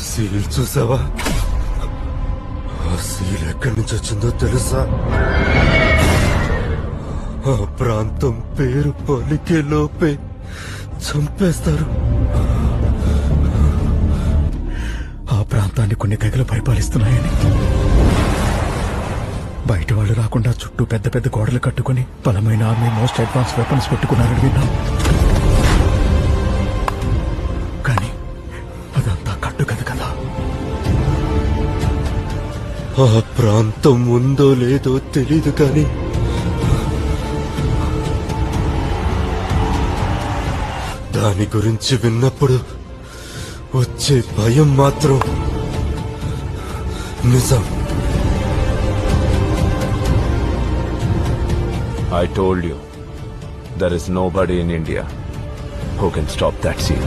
Seal చూసావా? ఆ seal ఎక్కడి నుంచి వచ్చిందో తెలుసా? ఆ ప్రాంతం పేరు పలికే లోపే చంపేస్తారు. ఆ ప్రాంతాన్ని కొన్ని తెగలు పరిపాలిస్తున్నాయని, బయట వాళ్ళు రాకుండా చుట్టూ పెద్ద పెద్ద గోడలు కట్టుకుని బలమైన ఆర్మీ, మోస్ట్ అడ్వాన్స్ వెపన్స్ పెట్టుకున్నారని విన్నాం. కానీ అదంతా కట్టుకథ కదా. ఆ ప్రాంతం ఉందో లేదో తెలీదు, కానీ దాని గురించి విన్నప్పుడు వచ్చే భయం మాత్రం నిజం. I told you, there is nobody in India who can stop that seal.